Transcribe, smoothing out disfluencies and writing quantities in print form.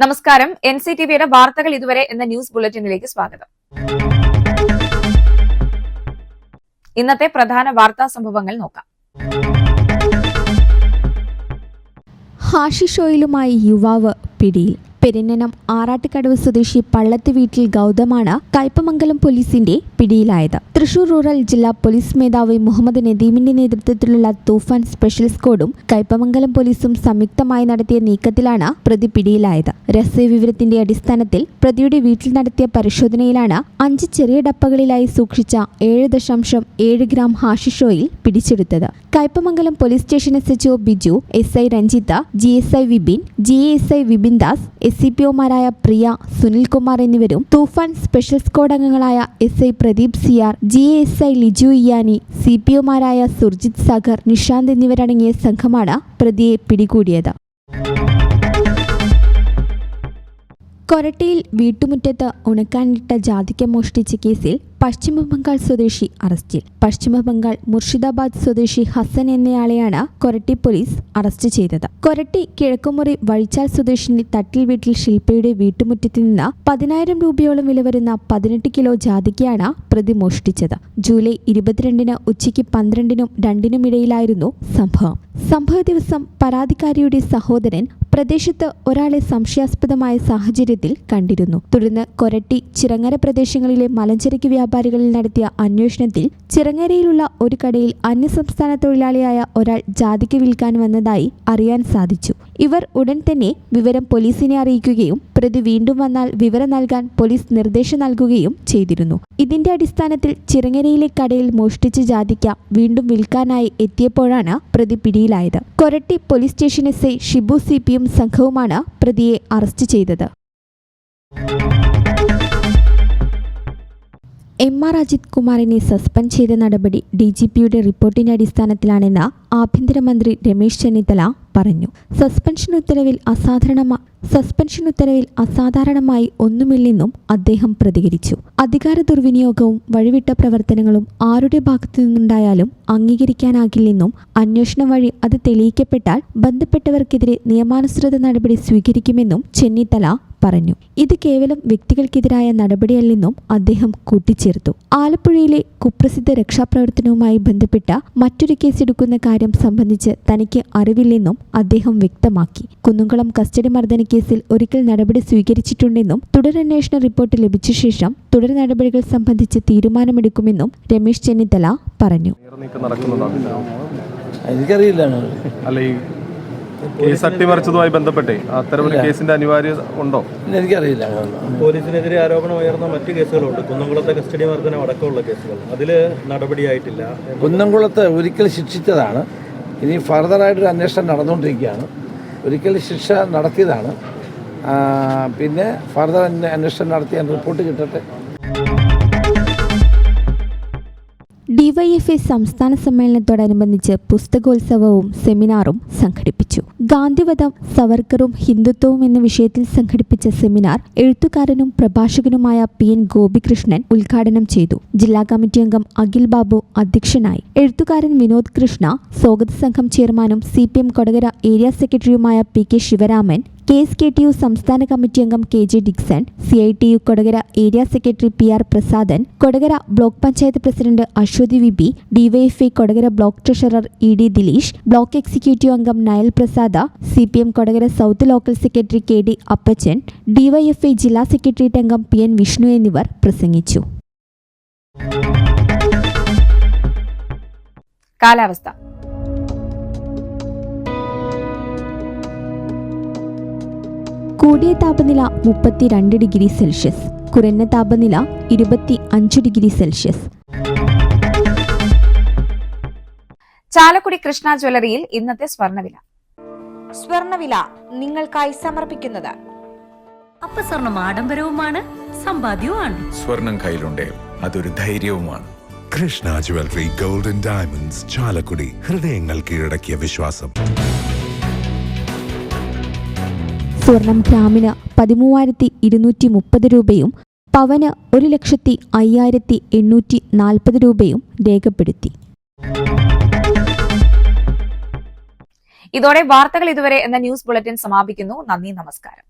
നമസ്കാരം. NCTVയുടെ വാർത്തകൾ ഇതുവരെ എന്ന ന്യൂസ് ബുള്ളറ്റിനിലേക്ക് സ്വാഗതം. ഇന്നത്തെ പ്രധാന വാർത്താ സംഭവങ്ങൾ നോക്കാം. ഹാഷിഷ് ഓയിലുമായി യുവാവ് പിടിയിൽ. പെരിഞ്ഞനം ആറാട്ടുകടവ് സ്വദേശി പള്ളത്ത് വീട്ടിൽ ഗൗതമാണ് കയ്പമംഗലം പോലീസിന്റെ പിടിയിലായത്. തൃശൂർ റൂറൽ ജില്ലാ പോലീസ് മേധാവി മുഹമ്മദ് നദീമിന്റെ നേതൃത്വത്തിലുള്ള തൂഫാൻ സ്പെഷ്യൽ സ്ക്വാഡും കയ്പമംഗലം പോലീസും സംയുക്തമായി നടത്തിയ നീക്കത്തിലാണ് പ്രതി പിടിയിലായത്. രഹസ്യവിവരത്തിന്റെ അടിസ്ഥാനത്തിൽ പ്രതിയുടെ വീട്ടിൽ നടത്തിയ പരിശോധനയിലാണ് 5 ചെറിയ ഡപ്പകളിലായി സൂക്ഷിച്ച 7.7 ഗ്രാം ഹാഷിഷ് ഓയിൽ പിടിച്ചെടുത്തത്. Kaipamangalam police station SHO Biju, SI Ranjitha, GSI Vipin, GASI Vipin Das, SCPOമാരായ പ്രിയ, സുനിൽകുമാർ എന്നിവരും തൂഫാൻ സ്പെഷ്യൽ സ്ക്വാഡ് അംഗങ്ങളായ SI Pradeep CR, GASI Liju ഇയാനി, CPOമാരായ സുർജിത് സാഗർ, നിഷാന്ത് എന്നിവരടങ്ങിയ സംഘമാണ് പ്രതിയെ പിടികൂടിയത്. കൊരട്ടിയിൽ വീട്ടുമുറ്റത്ത് ഉണക്കാനിട്ട ജാതിക്ക മോഷ്ടിച്ച കേസിൽ പശ്ചിമബംഗാൾ സ്വദേശി അറസ്റ്റിൽ. പശ്ചിമബംഗാൾ മുർഷിദാബാദ് സ്വദേശി ഹസൻ എന്നയാളെയാണ് കൊരട്ടി പോലീസ് അറസ്റ്റ് ചെയ്തത്. കൊരട്ടി കിഴക്കുമുറി വഴിച്ചാൽ സ്വദേശിനി തട്ടിൽ വീട്ടിൽ ശില്പയുടെ വീട്ടുമുറ്റത്ത് നിന്ന് 10,000 രൂപയോളം വില വരുന്ന 18 കിലോ ജാതിക്കയാണ് പ്രതി മോഷ്ടിച്ചത്. ജൂലൈ 22 ഉച്ചയ്ക്ക് 12-നും 2-നും ഇടയിലായിരുന്നു സംഭവം. സംഭവ ദിവസം പരാതിക്കാരിയുടെ സഹോദരൻ പ്രദേശത്ത് ഒരാളെ സംശയാസ്പദമായ സാഹചര്യത്തിൽ കണ്ടിരുന്നു. തുടർന്ന് കൊരട്ടി, ചിറങ്ങര പ്രദേശങ്ങളിലെ മലഞ്ചരക്ക് വ്യാപാരികളിൽ നടത്തിയ അന്വേഷണത്തിൽ ചിറങ്ങരയിലുള്ള ഒരു കടയിൽ അന്യസംസ്ഥാന തൊഴിലാളിയായ ഒരാൾ ജാതിക്ക വിൽക്കാൻ വന്നതായി അറിയാൻ സാധിച്ചു. ഇവർ ഉടൻ തന്നെ വിവരം പോലീസിനെ അറിയിക്കുകയും പ്രതി വീണ്ടും വന്നാൽ വിവരം നൽകാൻ പോലീസ് നിർദ്ദേശം നൽകുകയും ചെയ്തിരുന്നു. ഇതിന്റെ അടിസ്ഥാനത്തിൽ ചിറങ്ങരയിലെ കടയിൽ മോഷ്ടിച്ച ജാതിക്ക വീണ്ടും വിൽക്കാനായി എത്തിയപ്പോഴാണ് പ്രതി പിടിയിലായത്. Koratty police station SI Shibu CPM സംഘവുമാണ് പ്രതിയെ അറസ്റ്റ് ചെയ്തത്. MR അജിത് കുമാറിനെ സസ്പെൻഡ് ചെയ്ത നടപടി DGPയുടെ റിപ്പോർട്ടിന്റെ അടിസ്ഥാനത്തിലാണെന്ന് ആഭ്യന്തരമന്ത്രി രമേശ് ചെന്നിത്തല പറഞ്ഞു. സസ്പെൻഷൻ ഉത്തരവിൽ അസാധാരണമായി ഒന്നുമില്ലെന്നും അദ്ദേഹം പ്രതികരിച്ചു. അധികാര ദുർവിനിയോഗവും വഴിവിട്ട പ്രവർത്തനങ്ങളും ആരുടെ ഭാഗത്തു നിന്നുണ്ടായാലും അംഗീകരിക്കാനാകില്ലെന്നും അന്വേഷണം വഴി അത് തെളിയിക്കപ്പെട്ടാൽ ബന്ധപ്പെട്ടവർക്കെതിരെ നിയമാനുസൃത നടപടി സ്വീകരിക്കുമെന്നും ചെന്നിത്തല പറഞ്ഞു. ഇത് കേവലം വ്യക്തികൾക്കെതിരായ നടപടിയല്ലെന്നും അദ്ദേഹം കൂട്ടിച്ചേർത്തു. ആലപ്പുഴയിലെ കുപ്രസിദ്ധ രക്ഷാപ്രവർത്തനവുമായി ബന്ധപ്പെട്ട മറ്റൊരു കേസെടുക്കുന്ന കാര്യം സംബന്ധിച്ച് തനിക്ക് അറിവില്ലെന്നും അദ്ദേഹം വ്യക്തമാക്കി. കുന്നുംകുളം കസ്റ്റഡി മർദ്ദന കേസിൽ ഒരിക്കൽ നടപടി സ്വീകരിച്ചിട്ടുണ്ടെന്നും തുടരന്വേഷണ റിപ്പോർട്ട് ലഭിച്ച ശേഷം തുടർ നടപടികൾ സംബന്ധിച്ച് തീരുമാനമെടുക്കുമെന്നും രമേശ് ചെന്നിത്തല പറഞ്ഞു. കേസ് അട്ടിമറിച്ചതുമായി ബന്ധപ്പെട്ടേ അത്തരമൊരു കേസിന്റെ അനിവാര്യത ഉണ്ടോ? എനിക്കറിയില്ല. പോലീസിനെതിരെ ആരോപണം ഉയർന്ന മറ്റു കേസുകളുണ്ട്. കുന്നംകുളത്തെ കസ്റ്റഡി മർദ്ദനം അടക്കമുള്ള കേസുകൾ, അതിൽ നടപടിയായിട്ടില്ല. കുന്നംകുളത്ത് ഒരിക്കൽ ശിക്ഷിച്ചതാണ്. ഇനി ഫർദറായിട്ടൊരു അന്വേഷണം നടന്നുകൊണ്ടിരിക്കുകയാണ്. ഒരിക്കൽ ശിക്ഷ നടത്തിയതാണ്. പിന്നെ ഫർദർ അന്വേഷണം നടത്തിയ റിപ്പോർട്ട് കിട്ടട്ടെ. DYFI സംസ്ഥാന സമ്മേളനത്തോടനുബന്ധിച്ച് പുസ്തകോത്സവവും സെമിനാറും സംഘടിപ്പിച്ചു. ഗാന്ധിവധം, സവർക്കറും ഹിന്ദുത്വവും എന്ന വിഷയത്തിൽ സംഘടിപ്പിച്ച സെമിനാർ എഴുത്തുകാരനും പ്രഭാഷകനുമായ PN ഗോപികൃഷ്ണൻ ഉദ്ഘാടനം ചെയ്തു. ജില്ലാ കമ്മിറ്റി അംഗം അഖിൽ ബാബു അധ്യക്ഷനായി. എഴുത്തുകാരൻ വിനോദ് കൃഷ്ണ, സ്വാഗത സംഘം ചെയർമാനും CPM കൊടകര ഏരിയ സെക്രട്ടറിയുമായ PK ശിവരാമൻ, KSKTU സംസ്ഥാന കമ്മിറ്റി അംഗം KJ Dixon, CITU Kodakara area secretary PR Prasadan, Kodakara block panchayat president Aswathy VB, DYFI Kodakara block treasurer ED Dileesh, block executive അംഗം നയൽ പ്രസാദ, CPM Kodakara south local secretary KD Appachan, DYFI ജില്ലാ സെക്രട്ടേറിയറ്റ് അംഗം PN വിഷ്ണു എന്നിവർ പ്രസംഗിച്ചു. കാലാവസ്ഥ. കൂടിയ താപനില 32 ഡിഗ്രി സെൽഷ്യസ്, കുറഞ്ഞ താപനില 25 ഡിഗ്രി സെൽഷ്യസ്. ചാലക്കുടി കൃഷ്ണ ജ്വല്ലറിയിൽ ഇന്നത്തെ സ്വർണ്ണവില നിങ്ങൾക്കായി സമർപ്പിക്കുന്നത് അപ്പസ്വർണം ആഡംബരവുമാണ്, സമ്പാദ്യവുമാണ്. സ്വർണം കയ്യിലുണ്ടേ അതൊരു ധൈര്യവുമാണ്. Krishna jewellery, gold and diamonds, Chalakudy. ഹൃദയങ്ങൾ കീഴടക്കിയ വിശ്വാസം. സ്വർണം ഗ്രാമിന് 13,230 രൂപയും പവന് 1,05,840 രൂപയും രേഖപ്പെടുത്തി. ഇതോടെ വാർത്തകൾ ഇതുവരെ എന്ന ന്യൂസ് ബുള്ളറ്റിൻ സമാപിക്കുന്നു. നന്ദി, നമസ്കാരം.